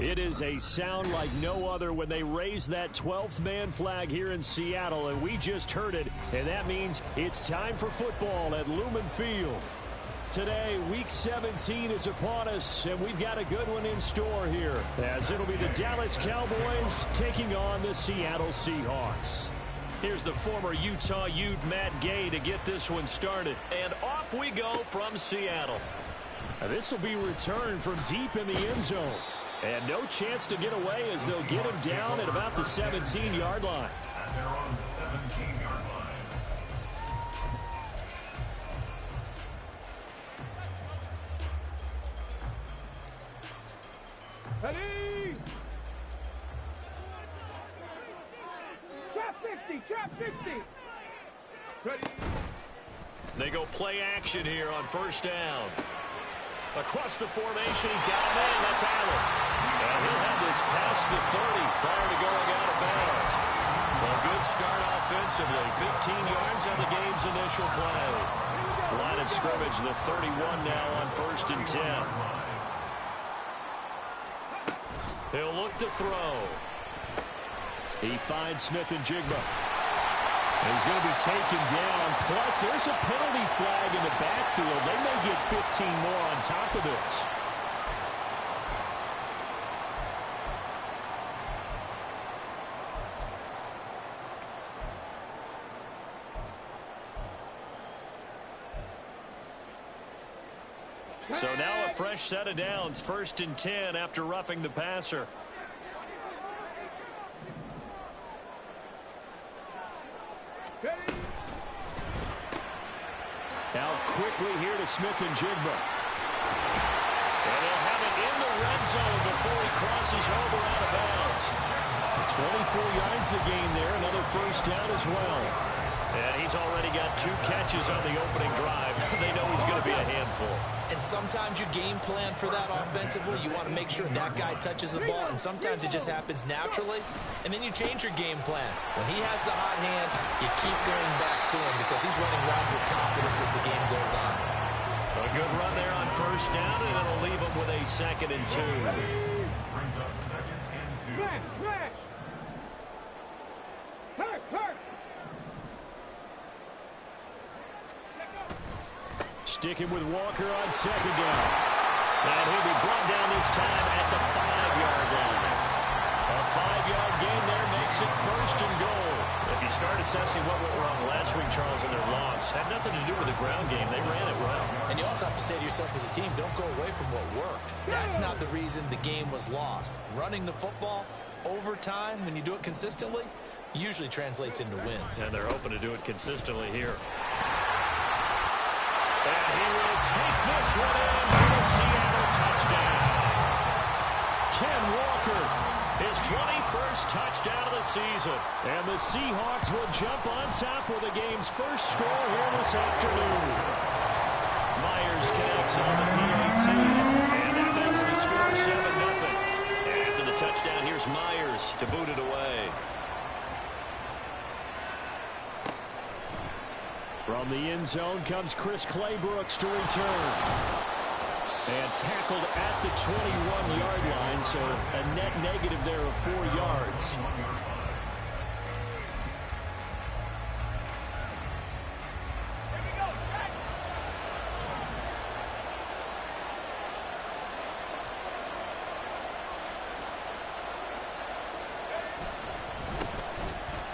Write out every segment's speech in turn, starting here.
It is a sound like no other when they raise that 12th man flag here in Seattle, and we just heard it, and that means it's time for football at Lumen Field. Today, Week 17 is upon us, and we've got a good one in store here, as it'll be the Dallas Cowboys taking on the Seattle Seahawks. Here's the former Utah Ute Matt Gay to get this one started, and off we go from Seattle. This will be returned from deep in the end zone. And no chance to get away as they'll get him down at about the 17-yard line. And they're on the 17-yard line. Ready? Trap 50, trap 50. Ready? They go play action here on first down. Across the formation, he's got a man. That's Allen. And he'll have this past the 30 prior to going out of bounds. A good start offensively. 15 yards on the game's initial play. Line of scrimmage, the 31 now on first and 10. He'll look to throw. He finds Smith and Jigba. He's going to be taken down. Plus, there's a penalty flag in the backfield. They may get 15 more on top of this. So now a fresh set of downs. First and 10 after roughing the passer. Now quickly here to Smith and Jigba. And they'll have it in the red zone before he crosses over out of bounds. 24 yards the gain there. Another first down as well. And he's already got 2 catches on the opening drive. They know he's going to be a handful. And sometimes you game plan for that offensively. You want to make sure that guy touches the ball, and sometimes it just happens naturally. And then you change your game plan. When he has the hot hand, you keep going back to him because he's running routes with confidence as the game goes on. A good run there on first down, and it'll leave him with a 2nd and 2. Brings up 2nd and 2. Smash, smash. Hurt, hurt. Sticking with Walker on 2nd down. And he'll be brought down this time at the 5-yard line. A 5-yard gain there makes it 1st and goal. If you start assessing what went wrong last week, Charles, in their loss, had nothing to do with the ground game. They ran it well. And you also have to say to yourself as a team, don't go away from what worked. That's not the reason the game was lost. Running the football over time, when you do it consistently, usually translates into wins. And they're hoping to do it consistently here. And he will take this one in for the Seattle touchdown. Ken Walker, his 21st touchdown of the season. And the Seahawks will jump on top with the game's first score here this afternoon. Myers connects on the PAT. And that makes the score 7-0. After the touchdown, here's Myers to boot it away. From the end zone comes Chris Claybrooks to return. And tackled at the 21-yard line, so a net negative there of 4 yards.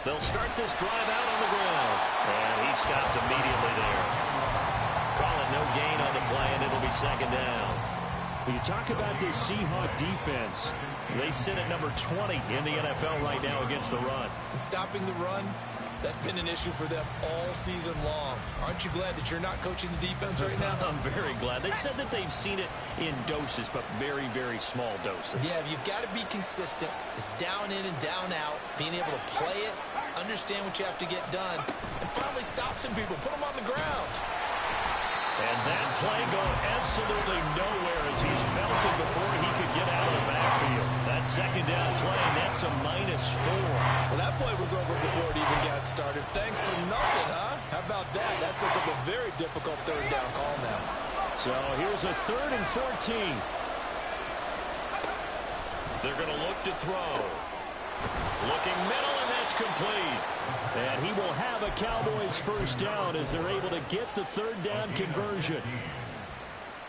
They'll start this drive out on the ground. And he stopped immediately there. Calling no gain on the play, and it'll be 2nd down. When you talk about this Seahawk defense, they sit at number 20 in the NFL right now against the run. Stopping the run, that's been an issue for them all season long. Aren't you glad that you're not coaching the defense right now? I'm very glad. They said that they've seen it in doses, but very, very small doses. Yeah, you've got to be consistent. It's down in and down out, being able to play it, understand what you have to get done, and finally stop some people, put them on the ground. And that play going absolutely nowhere as he's belted before he could get out of the backfield. That 2nd down play, that's a -4. Well, that play was over before it even got started. Thanks for nothing, huh? How about that? That sets up a very difficult 3rd down call now. So here's a 3rd and 14. They're going to look to throw. Looking middle, and that's complete. And he will have a Cowboys first down as they're able to get the third down conversion.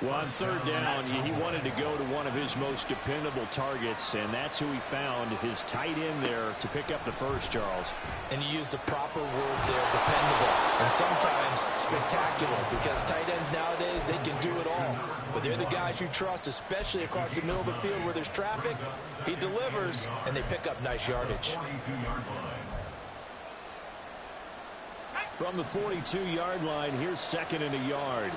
Well, on third down, he wanted to go to one of his most dependable targets, and that's who he found, his tight end there, to pick up the first, Charles. And you use the proper word there, dependable, and sometimes spectacular, because tight ends nowadays, they can do it all. But they're the guys you trust, especially across the middle of the field where there's traffic. He delivers, and they pick up nice yardage. From the 42-yard line, here's second and a yard.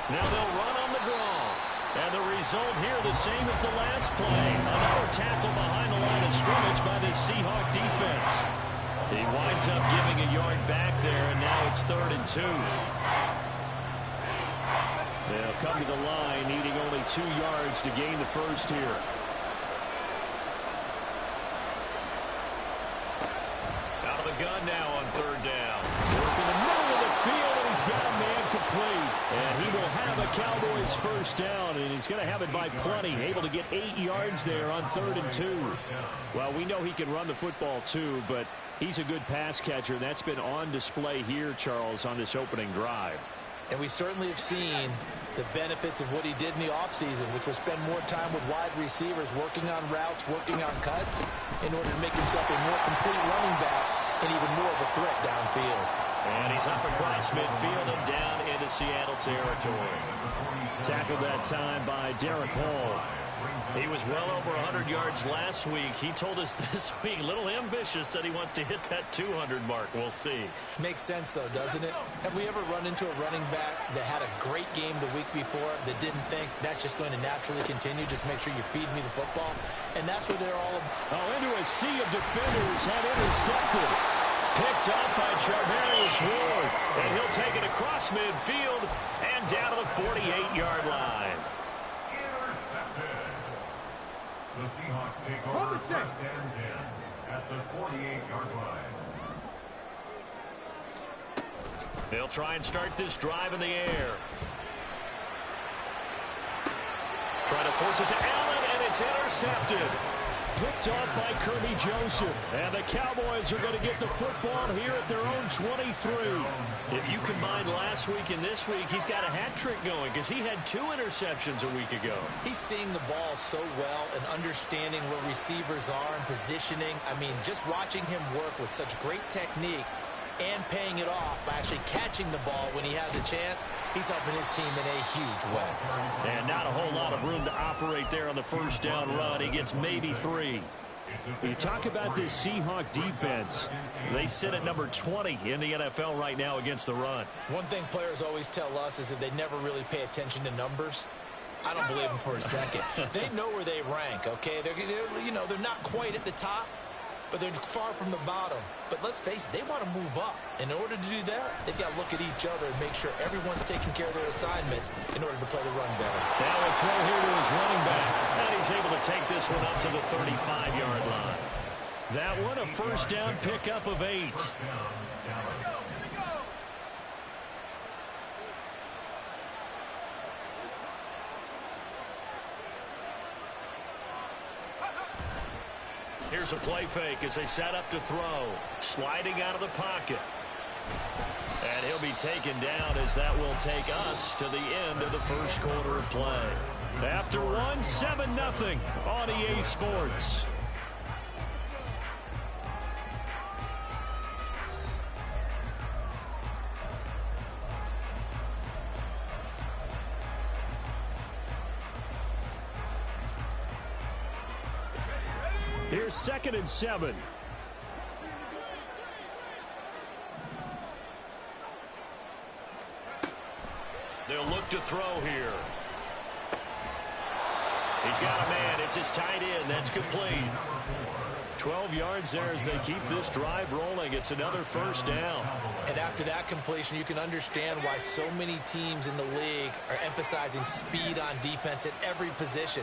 Now they'll run on the draw. And the result here the same as the last play. Another tackle behind the line of scrimmage by this Seahawk defense. He winds up giving a yard back there, and now it's 3rd and 2. They'll come to the line, needing only 2 yards to gain the first here. Out of the gun now on 3rd down. Work in the middle of the field, and he's got a man complete. And he will have a Cowboys first down, and he's going to have it by plenty. Able to get 8 yards there on 3rd and 2. Well, we know he can run the football too, but he's a good pass catcher. That's been on display here, Charles, on this opening drive. And we certainly have seen the benefits of what he did in the offseason, which was spend more time with wide receivers, working on routes, working on cuts, in order to make himself a more complete running back and even more of a threat downfield. And he's up across midfield and down into Seattle territory. Tackled that time by Derek Hall. He was well over 100 yards last week. He told us this week, a little ambitious, that he wants to hit that 200 mark. We'll see. Makes sense, though, doesn't it? Have we ever run into a running back that had a great game the week before that didn't think that's just going to naturally continue? Just make sure you feed me the football. And that's what they're all about. Oh, into a sea of defenders, and intercepted. Picked up by Charvarius Ward. And he'll take it across midfield and down to the 48-yard line. The Seahawks take over 1st and 10 at the 48-yard line. They'll try and start this drive in the air. Try to force it to Allen, and it's intercepted. Picked off by Kirby Joseph. And the Cowboys are going to get the football here at their own 23. If you combine last week and this week, he's got a hat trick going because he had 2 interceptions a week ago. He's seeing the ball so well and understanding where receivers are and positioning. I mean, just watching him work with such great technique and paying it off by actually catching the ball when he has a chance, he's helping his team in a huge way. And not a whole lot of room to operate there on the first down run. He gets maybe 3. You talk about this Seahawk defense. They sit at number 20 in the NFL right now against the run. One thing players always tell us is that they never really pay attention to numbers. I don't believe them for a second. They know where they rank, okay? They're not quite at the top, but they're far from the bottom. But let's face it, they want to move up. In order to do that, they've got to look at each other and make sure everyone's taking care of their assignments in order to play the run better. Now a throw here to his running back. And he's able to take this one up to the 35-yard line. That one, a first down pickup of 8. Here's a play fake as they set up to throw. Sliding out of the pocket. And he'll be taken down as that will take us to the end of the first quarter of play. After 1, 7-0 on EA Sports. Here's 2nd and 7. They'll look to throw here. He's got a man. It's his tight end. That's complete. 12 yards there as they keep this drive rolling. It's another first down. And after that completion, you can understand why so many teams in the league are emphasizing speed on defense at every position.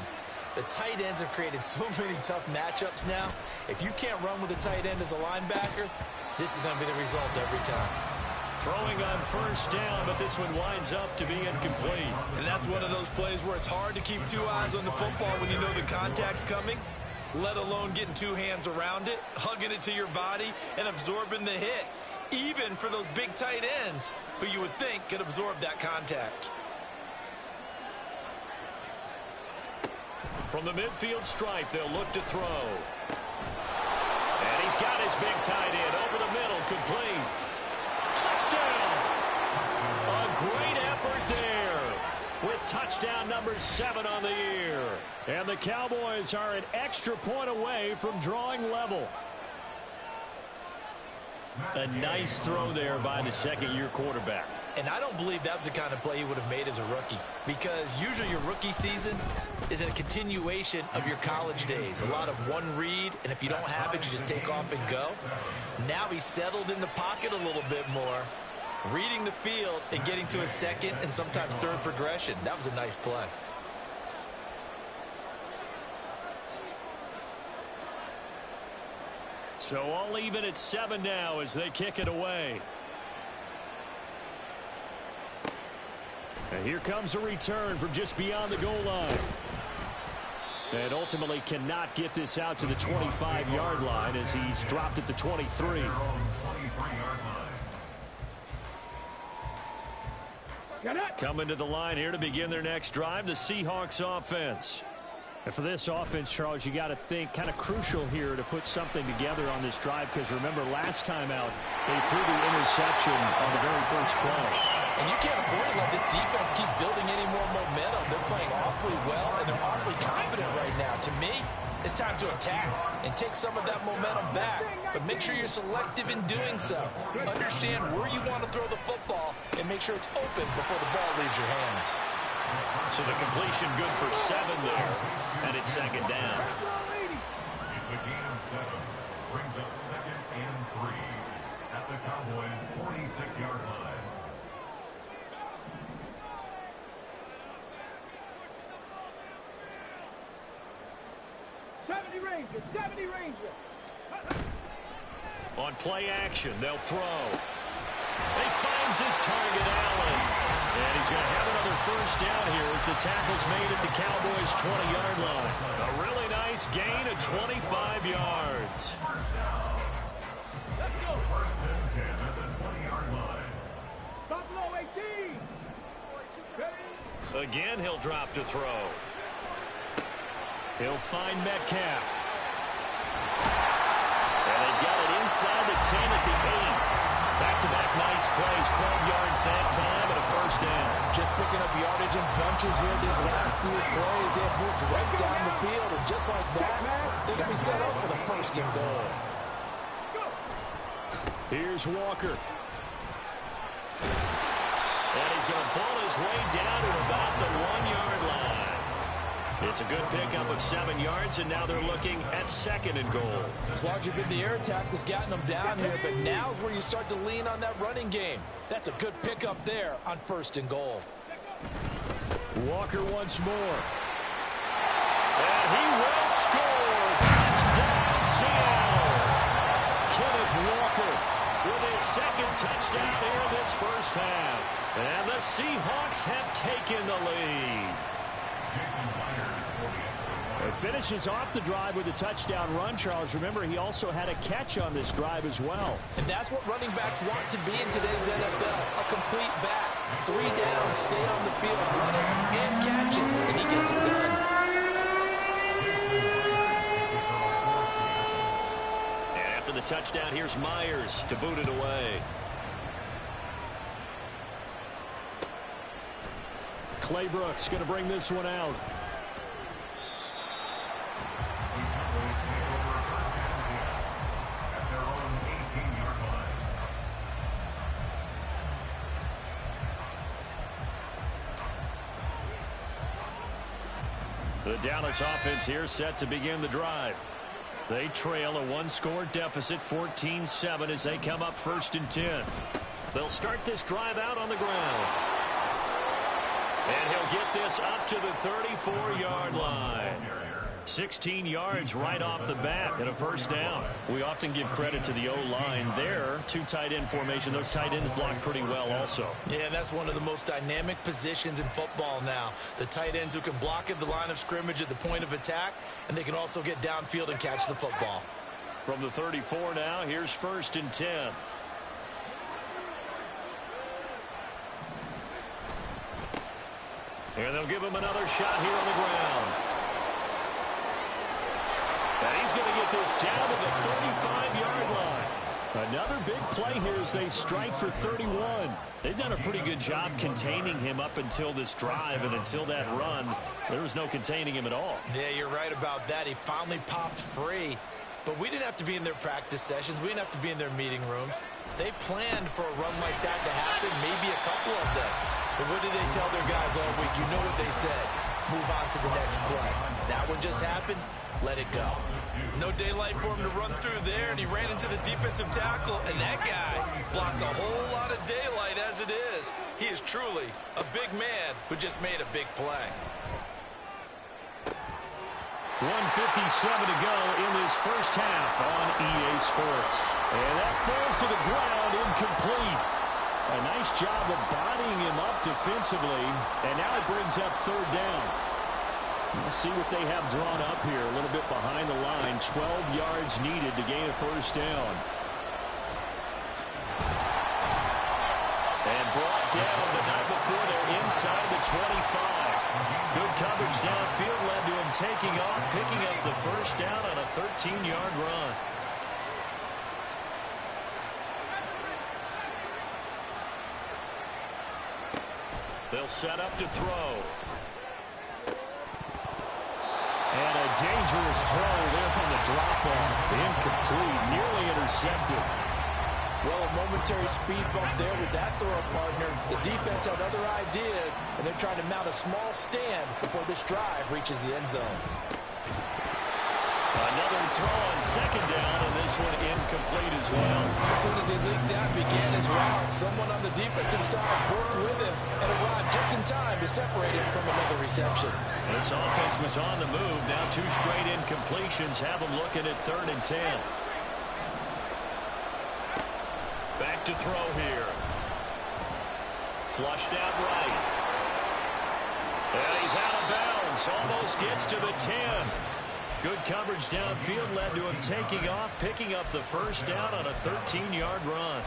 The tight ends have created so many tough matchups now. If you can't run with a tight end as a linebacker, this is going to be the result every time. Throwing on first down, but this one winds up to be incomplete. And that's one of those plays where it's hard to keep two eyes on the football when you know the contact's coming, let alone getting two hands around it, hugging it to your body, and absorbing the hit, even for those big tight ends who you would think could absorb that contact. From the midfield stripe, they'll look to throw. And he's got his big tight end over the middle, complete. Touchdown! A great effort there with touchdown number 7 on the year. And the Cowboys are an extra point away from drawing level. A nice throw there by the second-year quarterback. And I don't believe that was the kind of play he would have made as a rookie, because usually your rookie season is a continuation of your college days. A lot of one read, and if you don't have it, you just take off and go. Now he's settled in the pocket a little bit more, reading the field and getting to a second and sometimes third progression. That was a nice play. So all even at 7 now as they kick it away. And here comes a return from just beyond the goal line. And ultimately cannot get this out to the 25-yard line as he's dropped at the 23. Coming to the line here to begin their next drive, the Seahawks offense. And for this offense, Charles, you got to think kind of crucial here to put something together on this drive, because remember last time out they threw the interception on the very first play. And you can't afford to let this defense keep building any more momentum. They're playing awfully well, and they're awfully confident right now. To me, it's time to attack and take some of that momentum back, but make sure you're selective in doing so. Understand where you want to throw the football and make sure it's open before the ball leaves your hands. So the completion good for 7 there, and it's second down. It's a gain of 7. Brings up 2nd and 3 at the Cowboys' 46-yard line. On play action, they'll throw. He finds his target, Allen. And he's going to have another first down here as the tackle's made at the Cowboys' 20-yard line. A really nice gain of 25 yards. Let's go. 1st and 10 at the 20-yard line. Buffalo 18. Again, he'll drop to throw. He'll find Metcalf. And they've got it inside the 10 at the 8. Back-to-back nice plays, 12 yards that time and a first down. Just picking up yardage in bunches here these last few plays. They have moved right down the field, and just like that, they're going to be set up for the 1st and goal. Here's Walker. And he's going to pull his way down to about the 1-yard line. It's a good pickup of 7 yards, and now they're looking at 2nd and goal. As long as you've been the air attack that's gotten them down here, but now is where you start to lean on that running game. That's a good pickup there on 1st and goal. Walker once more. And he will score. Touchdown, Seattle. Kenneth Walker with his 2nd touchdown here in this first half. And the Seahawks have taken the lead. It finishes off the drive with a touchdown run, Charles. Remember, he also had a catch on this drive as well. And that's what running backs want to be in today's NFL, a complete back. 3 down, stay on the field, run it and catch it, and he gets it done. And after the touchdown, here's Myers to boot it away. Claybrooks going to bring this one out. The Dallas offense here set to begin the drive. They trail a 1-score deficit, 14-7, as they come up 1st and 10. They'll start this drive out on the ground. And he'll get this up to the 34-yard line. 16 yards right off the bat and a first down. We often give credit to the O-line there. Two tight end formation. Those tight ends block pretty well also. Yeah, that's one of the most dynamic positions in football now. The tight ends who can block at the line of scrimmage at the point of attack, and they can also get downfield and catch the football. From the 34 now, here's 1st and 10. And they'll give him another shot here on the ground. And he's going to get this down to the 35-yard line. Another big play here as they strike for 31. They've done a pretty good job containing him up until this drive, and until that run, there was no containing him at all. Yeah, you're right about that. He finally popped free. But we didn't have to be in their practice sessions. We didn't have to be in their meeting rooms. They planned for a run like that to happen, maybe a couple of them. But what did they tell their guys all week? You know what they said. Move on to the next play. That one just happened. Let it go. No daylight for him to run through there, and he ran into the defensive tackle, and that guy blocks a whole lot of daylight as it is. He is truly a big man who just made a big play. 1:57 to go in this first half on EA Sports. And that falls to the ground, incomplete. A nice job of bodying him up defensively, and now it brings up 3rd down. We'll see what they have drawn up here, a little bit behind the line. 12 yards needed to gain a first down. And brought down the night before they're inside the 25. Good coverage downfield led to him taking off, picking up the first down on a 13-yard run. They'll set up to throw. And a dangerous throw there on the drop-off. Incomplete, nearly intercepted. Well, a momentary speed bump there with that throw partner. The defense had other ideas, and they're trying to mount a small stand before this drive reaches the end zone. Another throw on 2nd down, and this one incomplete as well. As soon as he leaked out and began his route, someone on the defensive side broke with him and arrived just in time to separate him from another reception. This offense was on the move. Now 2 straight incompletions have them looking at 3rd and 10. Back to throw here. Flushed out right. And he's out of bounds. Almost gets to the 10. Good coverage downfield led to him taking off, picking up the first down on a 13-yard run.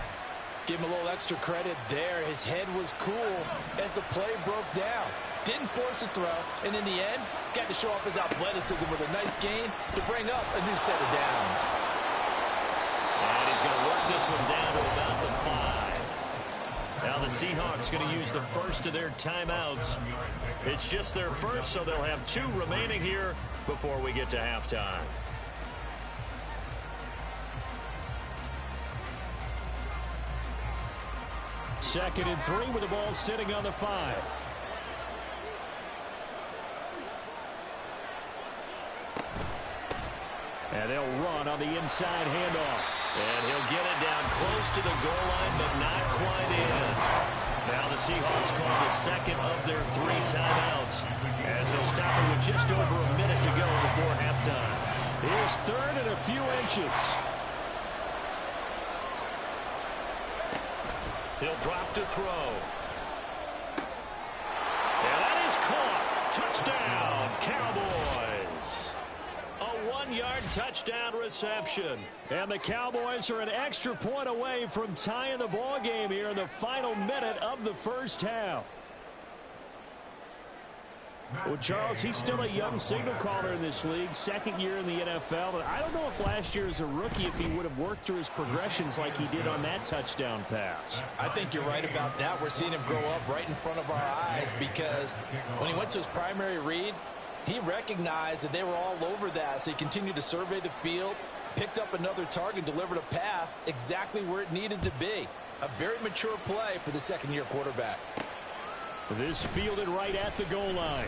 Give him a little extra credit there. His head was cool as the play broke down. Didn't force a throw, and in the end, got to show off his athleticism with a nice gain to bring up a new set of downs. And he's going to work this one down to about the 5. Now the Seahawks going to use the first of their timeouts. It's just their first, so they'll have 2 remaining here before we get to halftime. Second and 3 with the ball sitting on the 5. And they'll run on the inside handoff. And he'll get it down close to the goal line, but not quite in. Now the Seahawks call the second of their 3 timeouts, as they'll stop it with just over a minute to go before halftime. Here's 3rd and a few inches. He'll drop to throw. And that is caught. Touchdown, Cowboys. A 1-yard touchdown reception. And the Cowboys are an extra point away from tying the ball game here in the final minute of the first half. Well, Charles, he's still a young signal caller in this league, 2nd year in the NFL. But I don't know if last year as a rookie, if he would have worked through his progressions like he did on that touchdown pass. I think you're right about that. We're seeing him grow up right in front of our eyes, because when he went to his primary read, he recognized that they were all over that, so he continued to survey the field, picked up another target, delivered a pass exactly where it needed to be. A very mature play for the 2nd-year quarterback. This fielded right at the goal line.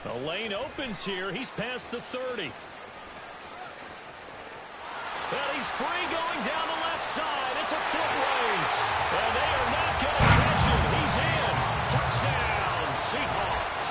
The lane opens here. He's past the 30. Well, he's free going down the left side. It's a foot race. And they are not going to catch him. He's in. Touchdown, Seahawks.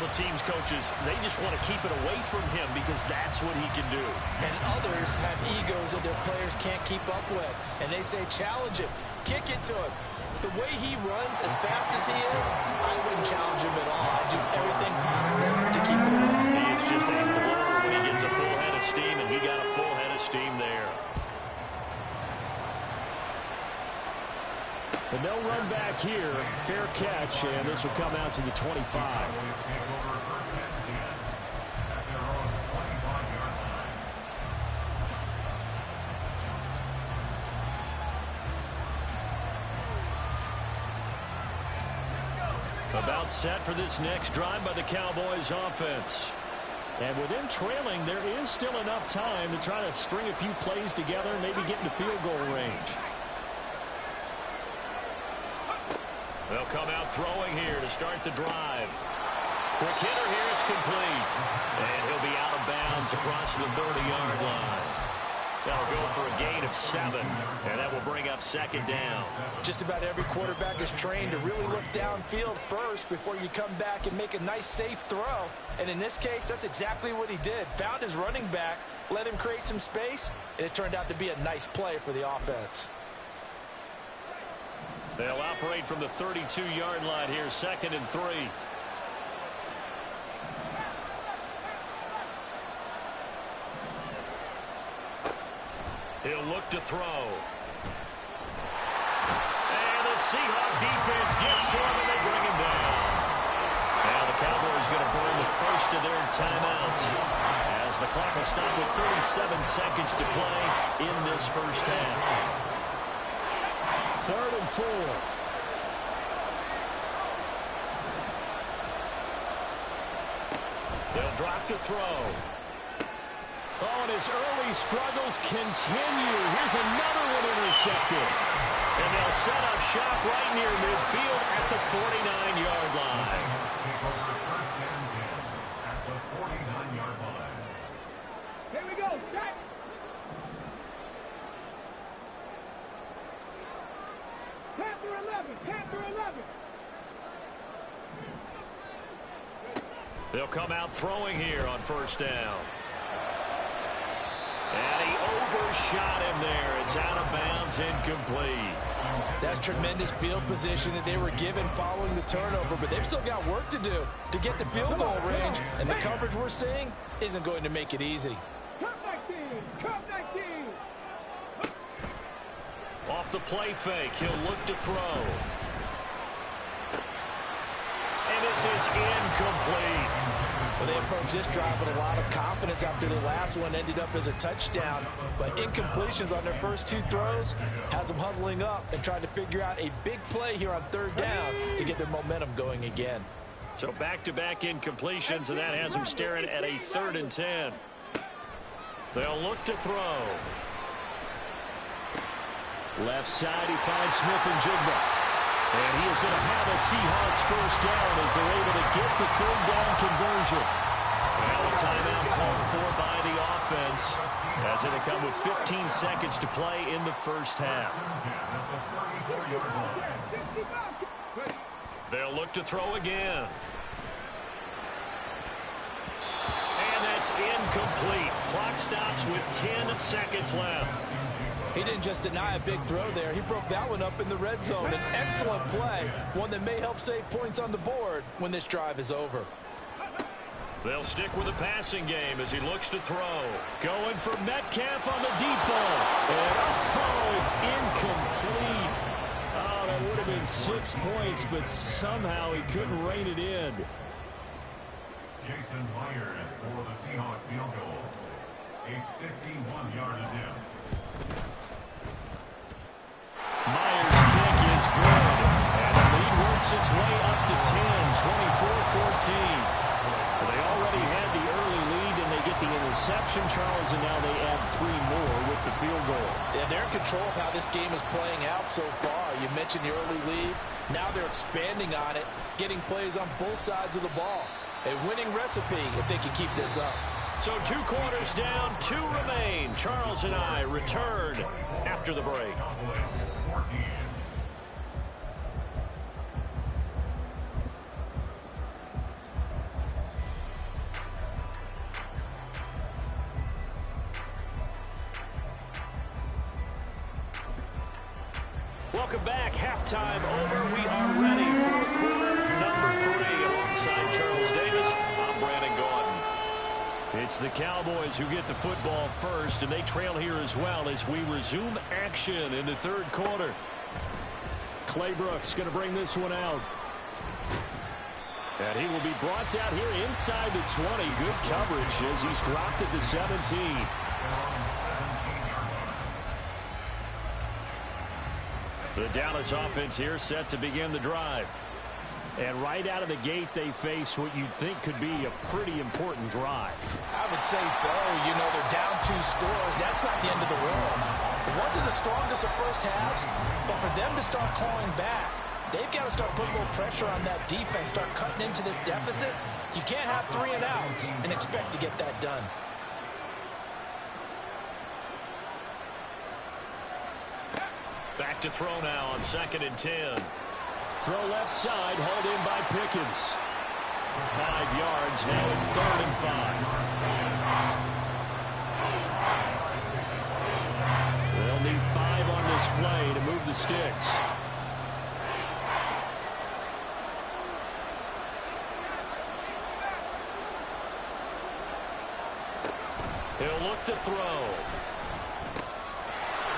special teams coaches, they just want to keep it away from him because that's what he can do. And others have egos that their players can't keep up with. And they say, challenge him, kick it to him. The way he runs, as fast as he is, I wouldn't challenge him at all. I'd do everything possible to keep it away. He is just a blur when he gets a full head of steam, and he got a full head of steam there. But no run back here. Fair catch, and this will come out to the 25. About set for this next drive by the Cowboys offense. And with them trailing, there is still enough time to try to string a few plays together and maybe get into field goal range. They'll come out throwing here to start the drive. Quick hitter here, it's complete. And he'll be out of bounds across the 30-yard line. That'll go for a gain of 7, and that will bring up second down. Just about every quarterback is trained to really look downfield first before you come back and make a nice, safe throw. And in this case, that's exactly what he did. Found his running back, let him create some space, and it turned out to be a nice play for the offense. They'll operate from the 32-yard line here, 2nd and 3. He'll look to throw. And the Seahawk defense gets to him, and they bring him down. Now the Cowboys going to burn the first of their timeouts as the clock will stop with 37 seconds to play in this first half. 3rd and 4. They'll drop to throw. Oh, and his early struggles continue. Here's another one intercepted. And they'll set up shop right near midfield at the 49-yard line. Here we go. Set. Panther 11. Panther 11. They'll come out throwing here on first down. And he overshot him there. It's out of bounds, incomplete. That's tremendous field position that they were given following the turnover, but they've still got work to do to get to field goal range, and the coverage we're seeing isn't going to make it easy. Come 19. Come 19. Off the play fake, he'll look to throw. And this is incomplete. Well, they approached this drive with a lot of confidence after the last one ended up as a touchdown. But incompletions on their first 2 throws has them huddling up and trying to figure out a big play here on 3rd down to get their momentum going again. So back-to-back incompletions, and that has them staring at a 3rd and 10. They'll look to throw. Left side, he finds Smith and Jigba. And he is going to have a Seahawks first down as they're able to get the 3rd down conversion. Well, a timeout called for by the offense as it'll come with 15 seconds to play in the first half. They'll look to throw again. And that's incomplete. Clock stops with 10 seconds left. He didn't just deny a big throw there. He broke that one up in the red zone. An excellent play, one that may help save points on the board when this drive is over. They'll stick with the passing game as he looks to throw. Going for Metcalf on the deep ball. And oh, it's incomplete. Oh, that would have been 6 points, but somehow he couldn't rein it in. Jason Myers for the Seahawks field goal. A 51-yard attempt. Myers' kick is good, and the lead works its way up to 10, 24-14. They already had the early lead, and they get the interception, Charles, and now they add 3 more with the field goal. Yeah, they're in control of how this game is playing out so far. You mentioned the early lead. Now they're expanding on it, getting plays on both sides of the ball. A winning recipe if they can keep this up. So 2 quarters down, 2 remain. Charles and I return after the break. Welcome back. Halftime over. We are ready for quarter number 3. Alongside Charles Davis, I'm Brandon Gaudin. It's the Cowboys who get the football first, and they trail here as well as we resume action in the third quarter. Clay Brooks going to bring this one out. And he will be brought down here inside the 20. Good coverage as he's dropped at the 17. The Dallas offense here set to begin the drive. And right out of the gate, they face what you'd think could be a pretty important drive. I would say so. You know, they're down 2 scores. That's not the end of the world. It wasn't the strongest of first halves, but for them to start calling back, they've got to start putting a little pressure on that defense, start cutting into this deficit. You can't have 3 and outs and expect to get that done. Back to throw now on 2nd and 10. Throw left side, hauled in by Pickens. 5 yards, now it's 3rd and 5. They'll need 5 on this play to move the sticks. He'll look to throw.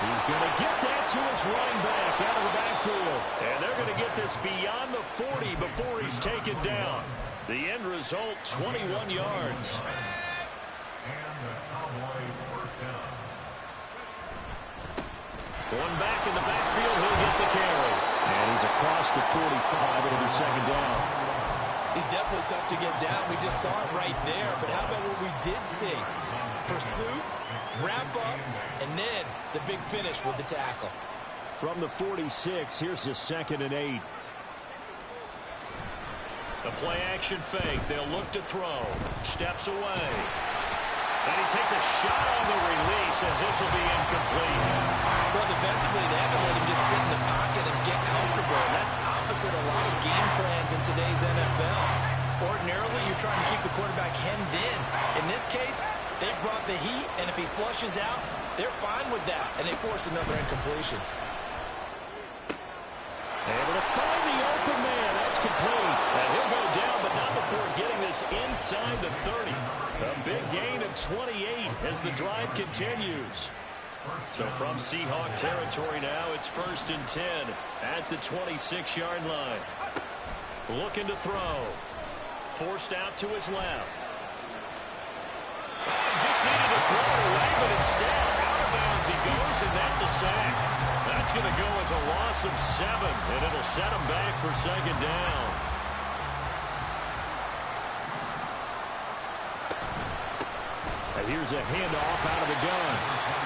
He's going to get that to his running back out of the backfield. And they're going to get this beyond the 40 before he's taken down. The end result, 21 yards. And the Cowboy first down. One back in the backfield, he'll get the carry. And he's across the 45. It'll be 2nd down. He's definitely tough to get down. We just saw it right there. But how about what we did see? Pursuit, wrap up, and then the big finish with the tackle. From the 46, here's the 2nd and 8. The play action fake. They'll look to throw. Steps away. And he takes a shot on the release as this will be incomplete. Well, defensively, they haven't let him just sit in the pocket and get comfortable. And that's opposite a lot of game plans in today's NFL. Ordinarily, you're trying to keep the quarterback hemmed in. In this case, they brought the heat, and if he flushes out, they're fine with that, and they force another incompletion. Able to find the open man. That's complete. And he'll go down, but not before getting this inside the 30. A big gain of 28 as the drive continues. So from Seahawk territory now, it's 1st and 10 at the 26-yard line. Looking to throw. Forced out to his left. Just needed to throw it away, but instead, out of bounds he goes, and that's a sack. That's going to go as a loss of 7, and it'll set him back for 2nd down. And here's a handoff out of the gun.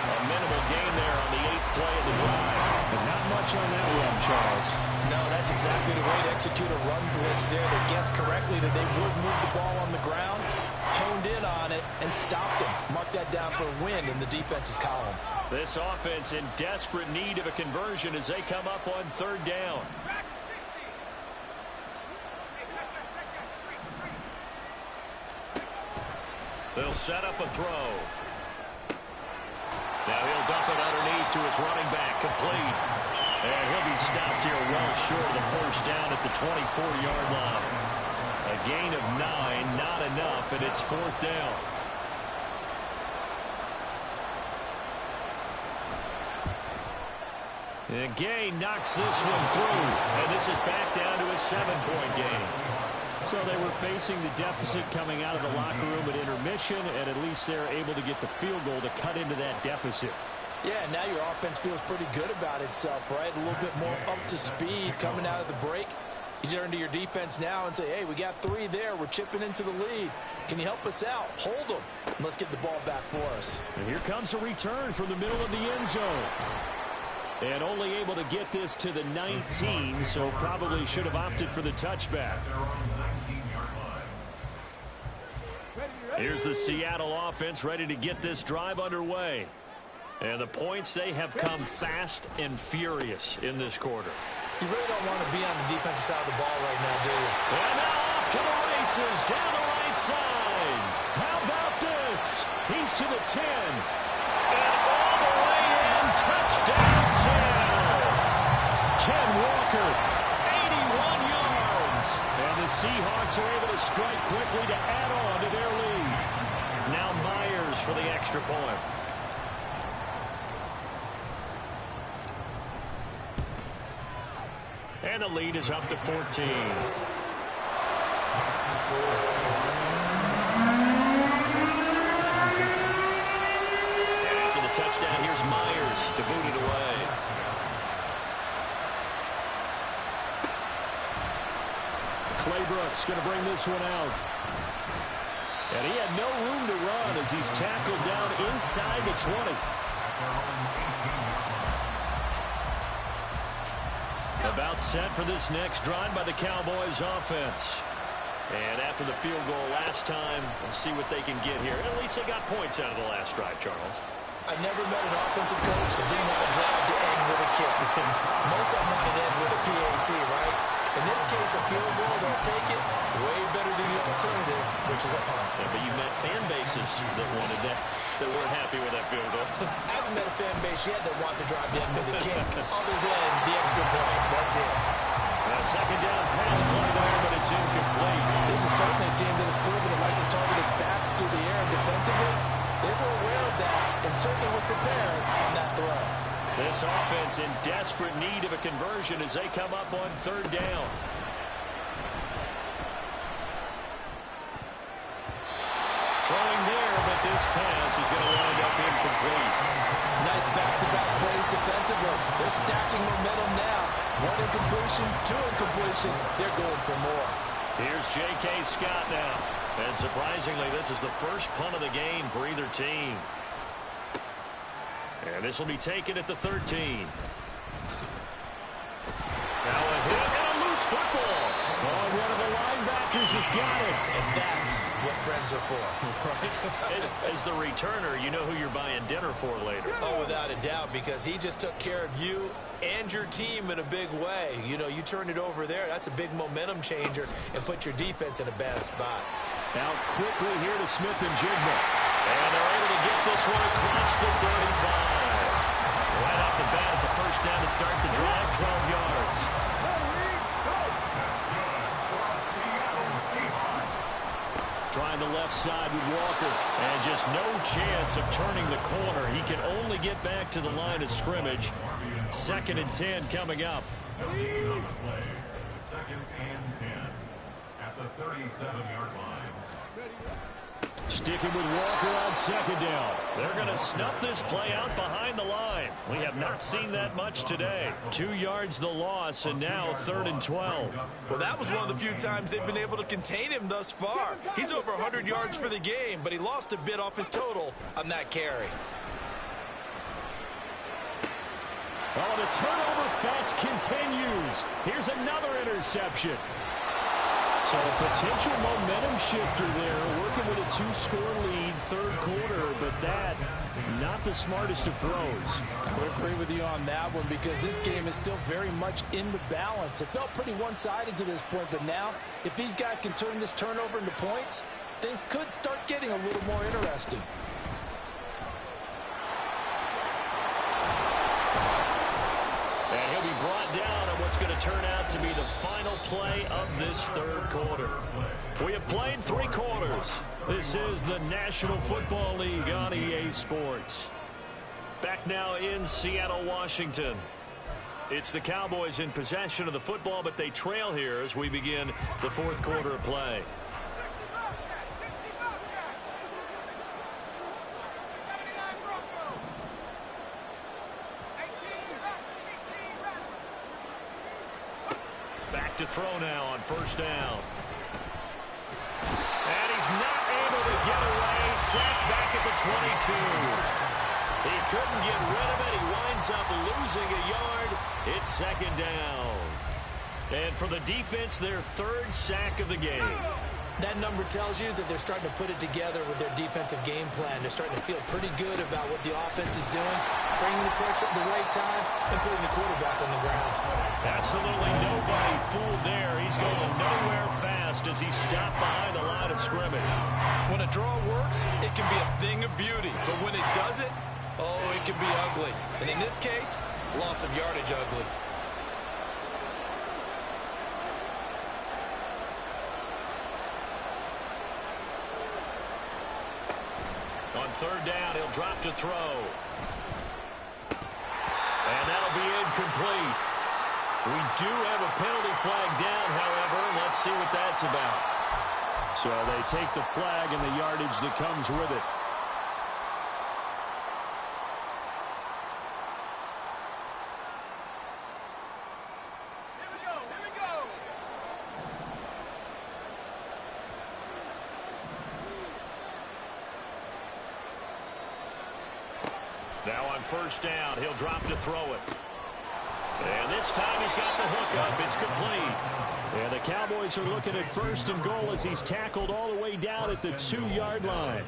A minimal gain there on the 8th play of the drive. But not much on that run, Charles. No, that's exactly the way to execute a run blitz there. They guessed correctly that they would move the ball on the ground, honed in on it, and stopped him. Mark that down for a win in the defense's column. This offense in desperate need of a conversion as they come up on 3rd down. They'll set up a throw. Now he'll dump it underneath to his running back, complete. And he'll be stopped here well short of the 1st down at the 24-yard line. A gain of 9, not enough, and it's 4th down. And Gay knocks this one through, and this is back down to a 7-point game. So they were facing the deficit coming out of the locker room at intermission, and at least they're able to get the field goal to cut into that deficit. Yeah, now your offense feels pretty good about itself, right? A little bit more up to speed coming out of the break. You turn to your defense now and say, hey, we got 3 there. We're chipping into the lead. Can you help us out? Hold them. And let's get the ball back for us. And here comes a return from the middle of the end zone. And only able to get this to the 19, so probably should have opted for the touchback. Here's the Seattle offense ready to get this drive underway. And the points, they have come fast and furious in this quarter. You really don't want to be on the defensive side of the ball right now, do you? And now off to the races down the right side. How about this? He's to the 10. And all the way in. Touchdown, Seattle. Walker, 81 yards. And the Seahawks are able to strike quickly to add on to their lead. Now Myers for the extra point. And the lead is up to 14. And after the touchdown, here's Myers to boot it away. Claybrooks going to bring this one out. And he had no room to run as he's tackled down inside the 20. About set for this next drive by the Cowboys offense. And after the field goal last time, we'll see what they can get here. At least they got points out of the last drive, Charles. I never met an offensive coach that didn't want to drive to end with a kick. Most of them want to end with a PAT, right? In this case, a field goal, they'll take it way better than the alternative, which is a punt. Yeah, but you met fan bases that wanted that weren't happy with that field goal. I haven't met a fan base yet that wants to drive to end with a kick, other than the extra point. That's it. A second down pass play there, but it's incomplete. This is certainly a team that has proven it likes to target its backs through the air and defensively. They were aware of that and certainly were prepared on that throw. This offense in desperate need of a conversion as they come up on third down. Throwing there, but this pass is going to wind up incomplete. Nice back-to-back plays defensively. They're stacking momentum now. One incompletion, two incompletion. They're going for more. Here's J.K. Scott now. And surprisingly, this is the first punt of the game for either team. And this will be taken at the 13. Now a hit and a loose football. Oh, one of the linebackers has got it. And that's what friends are for. As the returner, you know who you're buying dinner for later. Oh, without a doubt, because he just took care of you and your team in a big way. You know, you turn it over there. That's a big momentum changer and put your defense in a bad spot. Now quickly here to Smith and Jigma. And they're able to get this one across the 35. Right off the bat, it's a first down to start the drive, 12 yards. Trying the left side with Walker. And just no chance of turning the corner. He can only get back to the line of scrimmage. 2nd and 10 coming up. Second and 10 at the 37-yard line. Sticking with Walker on second down. They're going to snuff this play out behind the line. We have not seen that much today. 2 yards the loss, and now 3rd and 12. Well, that was one of the few times they've been able to contain him thus far. He's over 100 yards for the game, but he lost a bit off his total on that carry. Oh, the turnover fest continues. Here's another interception. So a potential momentum shifter there, working with a 2-score lead, 3rd quarter, but that, not the smartest of throws. I would agree with you on that one because this game is still very much in the balance. It felt pretty one-sided to this point, but now, if these guys can turn this turnover into points, things could start getting a little more interesting. And he'll be brought down on what's going to turn out to be the final play of this 3rd quarter. We have played 3 quarters. This is the National Football League on EA Sports. Back now in Seattle, Washington. It's the Cowboys in possession of the football, but they trail here as we begin the 4th quarter of play. To throw now on 1st down. And he's not able to get away. Sacked back at the 22. He couldn't get rid of it. He winds up losing a yard. It's 2nd down. And for the defense, their 3rd sack of the game. That number tells you that they're starting to put it together with their defensive game plan. They're starting to feel pretty good about what the offense is doing, bringing the pressure at the right time, and putting the quarterback on the ground. Absolutely nobody fooled there. He's going nowhere fast as he stopped behind the line of scrimmage. When a draw works, it can be a thing of beauty. But when it doesn't, oh, it can be ugly. And in this case, loss of yardage ugly. third down. He'll drop to throw. And that'll be incomplete. We do have a penalty flag down, however. Let's see what that's about. So they take the flag and the yardage that comes with it. Now on first down, he'll drop to throw it. And this time he's got the hook up. It's complete. And the Cowboys are looking at first and goal as he's tackled all the way down at the 2-yard line.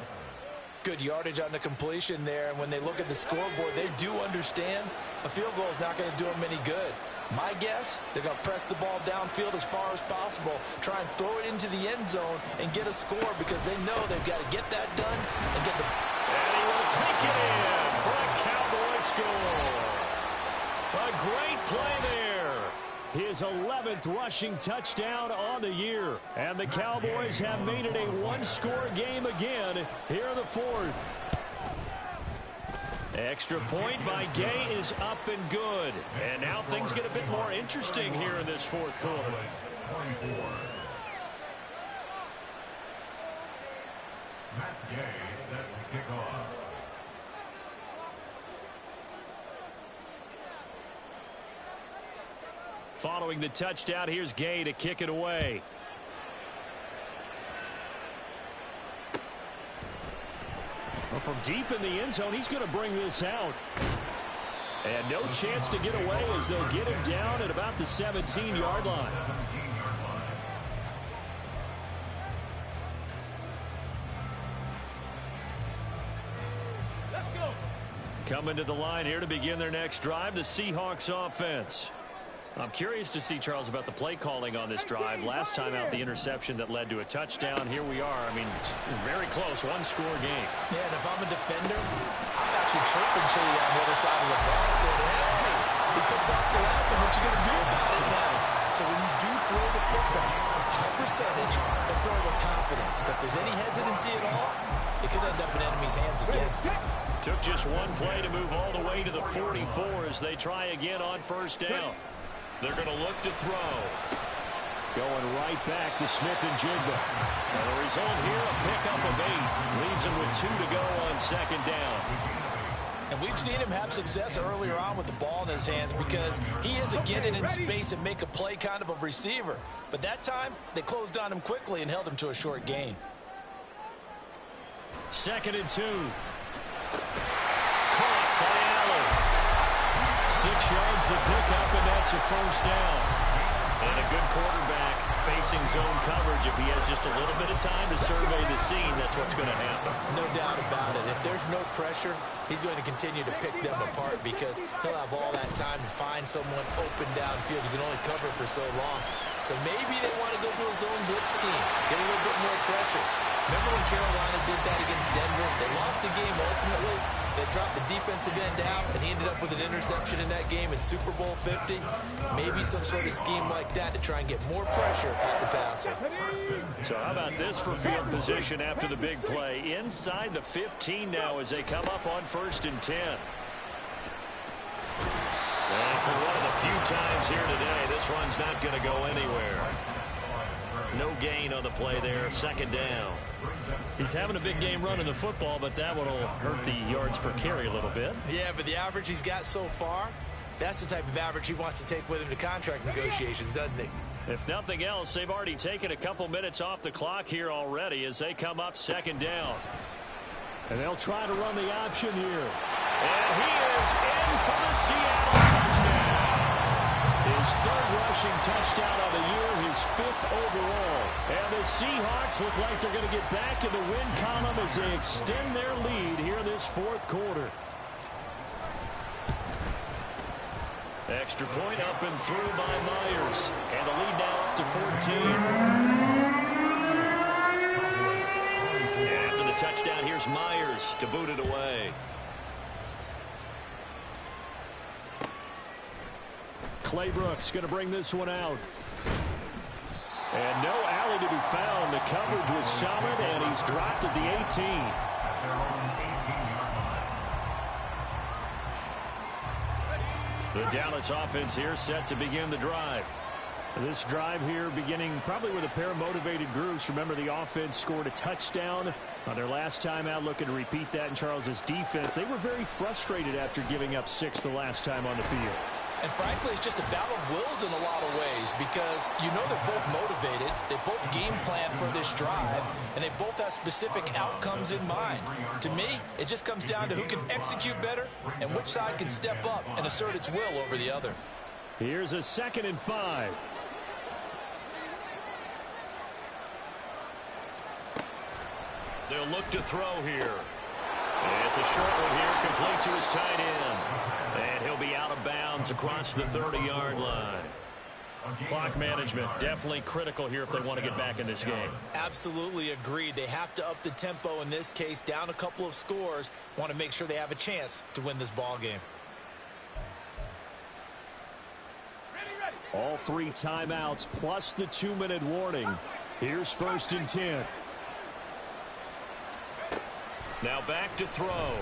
Good yardage on the completion there. And when they look at the scoreboard, they do understand a field goal is not going to do them any good. My guess, they're going to press the ball downfield as far as possible, try and throw it into the end zone and get a score because they know they've got to get that done and get the... And he will take it in for a Cowboy score. A great play there. His 11th rushing touchdown on the year. And the Cowboys have made it a one-score game again here in the fourth. Extra point by Gay is up and good. And now things get a bit more interesting here in this fourth quarter. Matt Gay set to kick off. Following the touchdown, here's Gay to kick it away. Well, from deep in the end zone, he's going to bring this out. And no chance to get away as they'll get him down at about the 17-yard line. Let's go. Coming to the line here to begin their next drive, the Seahawks offense. I'm curious to see, Charles, about the play calling on this drive. Last time out, the interception that led to a touchdown. Here we are. I mean, it's very close, one-score game. Yeah, and if I'm a defender, I'm actually chirping Chili on the other side of the ball saying, hey, he picked off the last one. What you going to do about it now? So when you do throw the football, high percentage, but throw it with confidence. If there's any hesitancy at all, it could end up in enemy's hands again. Took just one play to move all the way to the 44 as they try again on first down. They're going to look to throw. Going right back to Smith and Jigba. And the result here, a pickup of 8. Leaves him with 2 to go on second down. And we've seen him have success earlier on with the ball in his hands because he is a get it in space and make a play kind of a receiver. But that time, they closed on him quickly and held him to a short gain. 2nd and 2. Caught by Allen. 6 yards the pickup, and that's a first down. And a good quarterback facing zone coverage. If he has just a little bit of time to survey the scene, that's what's going to happen. No doubt about it. If there's no pressure, he's going to continue to pick them apart because he'll have all that time to find someone open downfield. You can only cover for so long. So maybe they want to go to a zone blitz scheme, get a little bit more pressure. Remember when Carolina did that against Denver? They lost the game ultimately. They dropped the defensive end out, and he ended up with an interception in that game in Super Bowl 50. Maybe some sort of scheme like that to try and get more pressure at the passer. So how about this for field position after the big play? Inside the 15 now as they come up on 1st and 10. And for one of the few times here today, this run's not going to go anywhere. No gain on the play there, 2nd down. He's having a big game running the football, but that one will hurt the yards per carry a little bit. Yeah, but the average he's got so far, that's the type of average he wants to take with him to contract negotiations, doesn't he? If nothing else, they've already taken a couple minutes off the clock here already as they come up 2nd down. And they'll try to run the option here. And he is in for the Seattle touchdown. His 3rd rushing touchdown of the year, his 5th overall. And the Seahawks look like they're going to get back in the win column as they extend their lead here in this 4th quarter. Extra point up and through by Myers. And the lead now up to 14. And after the touchdown, here's Myers to boot it away. Claybrooks going to bring this one out. And no alley to be found. The coverage was solid, and he's dropped at the 18. The Dallas offense here set to begin the drive. This drive here beginning probably with a pair of motivated groups. Remember, the offense scored a touchdown on their last time out, looking to repeat that in Charles's defense. They were very frustrated after giving up 6 the last time on the field. And frankly, it's just a battle of wills in a lot of ways because you know they're both motivated, they both game plan for this drive, and they both have specific outcomes in mind. To me, it just comes down to who can execute better and which side can step up and assert its will over the other. Here's a 2nd and 5. They'll look to throw here. And it's a short one here, complete to his tight end. And he'll be out of bounds across the 30-yard line. Clock management definitely critical here if they want to get back in this game. Absolutely agreed. They have to up the tempo in this case, down a couple of scores. Want to make sure they have a chance to win this ball game. All 3 timeouts plus the 2-minute warning. Here's 1st and 10. Now back to throw.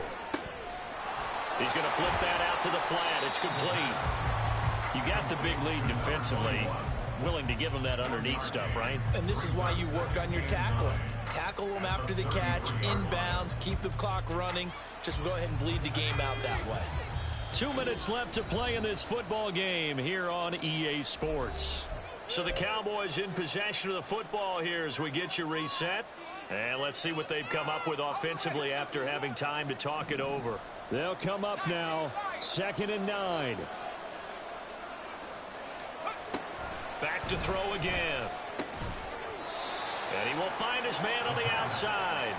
He's going to flip that out to the flat. It's complete. You got the big lead defensively. Willing to give him that underneath stuff, right? And this is why you work on your tackling. Tackle them after the catch, inbounds, keep the clock running. Just go ahead and bleed the game out that way. 2 minutes left to play in this football game here on EA Sports. So the Cowboys in possession of the football here as we get you reset. And let's see what they've come up with offensively after having time to talk it over. They'll come up now, 2nd and 9. Back to throw again. And he will find his man on the outside.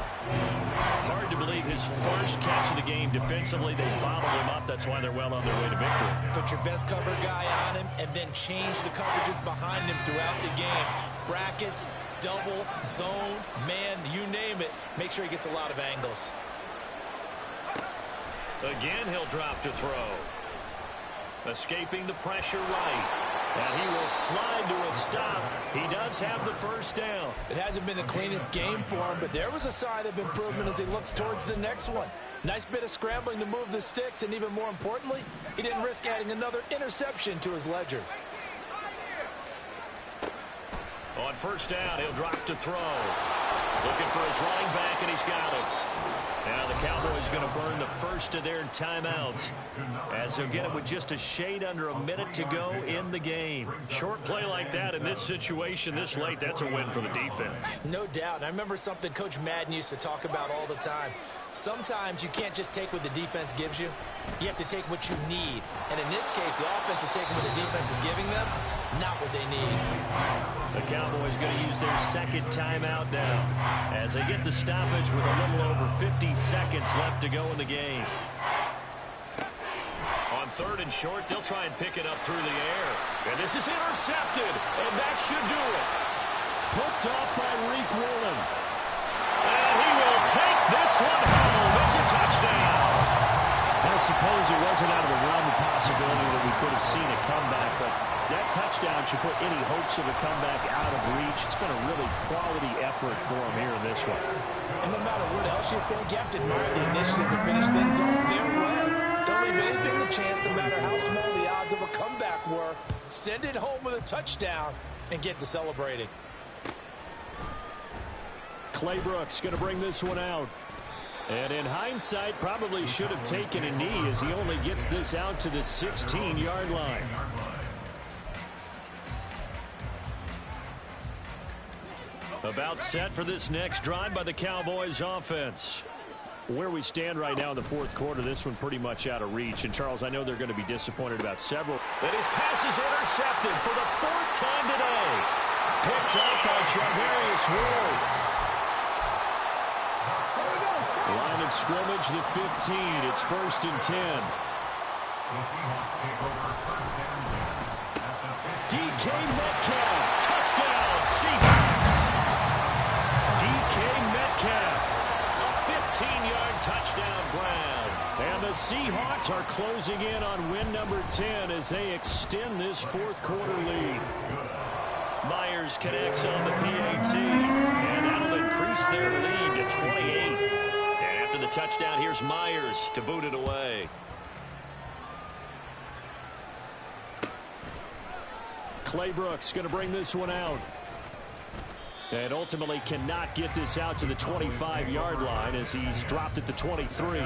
Hard to believe his first catch of the game defensively. They bottled him up. That's why they're well on their way to victory. Put your best cover guy on him and then change the coverages behind him throughout the game. Brackets, double, zone, man, you name it. Make sure he gets a lot of angles. Again, he'll drop to throw. Escaping the pressure right. And he will slide to a stop. He does have the first down. It hasn't been the cleanest game for him, but there was a sign of improvement as he looks towards the next one. Nice bit of scrambling to move the sticks, and even more importantly, he didn't risk adding another interception to his ledger. On 1st down, he'll drop to throw. Looking for his running back, and he's got it. Now the Cowboys going to burn the first of their timeouts as he'll get it with just a shade under a minute to go in the game. Short play like that in this situation this late, that's a win for the defense. No doubt. And I remember something Coach Madden used to talk about all the time. Sometimes you can't just take what the defense gives you. You have to take what you need. And in this case, the offense is taking what the defense is giving them, not what they need. The Cowboys going to use their 2nd timeout now as they get the stoppage with a little over 50 seconds left to go in the game. On 3rd and short, they'll try and pick it up through the air. And this is intercepted, and that should do it. Picked off by Reek Woolen. And he will take this one home. It's a touchdown. I suppose it wasn't out of the realm of possibility that we could have seen a comeback, but that touchdown should put any hopes of a comeback out of reach. It's been a really quality effort for him here in this one. And no matter what else you think, you have to admire the initiative to finish things off their way. Don't leave anything to chance, no matter how small the odds of a comeback were. Send it home with a touchdown and get to celebrating. Clay Brooks going to bring this one out. And in hindsight, probably should have taken a knee as he only gets this out to the 16-yard line. About set for this next drive by the Cowboys offense. Where we stand right now in the 4th quarter, this one pretty much out of reach. And, Charles, I know they're going to be disappointed about several. But his pass is intercepted for the 4th time today. Picked up by Javarius Ward. Line of scrimmage, the 15. It's 1st and 10. DK Metcalf, touchdown, Seahawks. DK Metcalf, a 15-yard touchdown ground. And the Seahawks are closing in on win number 10 as they extend this 4th quarter lead. Myers connects on the PAT, and that'll increase their lead to 28. And after the touchdown, here's Myers to boot it away. Claybrooks going to bring this one out. And ultimately cannot get this out to the 25-yard line as he's dropped at the 23.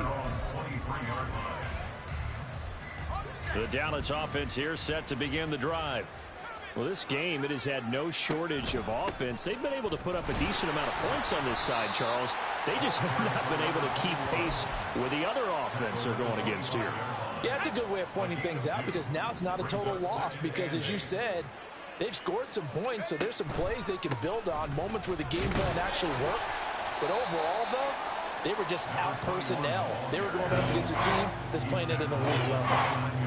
The Dallas offense here set to begin the drive. Well, this game, it has had no shortage of offense. They've been able to put up a decent amount of points on this side, Charles. They just have not been able to keep pace with the other offense they're going against here. Yeah, it's a good way of pointing things out because now it's not a total loss because, as you said, they've scored some points, so there's some plays they can build on, moments where the game plan actually worked. But overall, though, they were just out personnel. They were going up against a team that's playing at an elite level.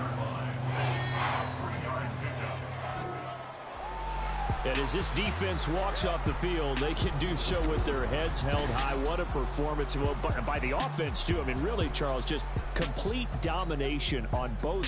And as this defense walks off the field, they can do so with their heads held high. What a performance by the offense, too. I mean, really, Charles, just complete domination on both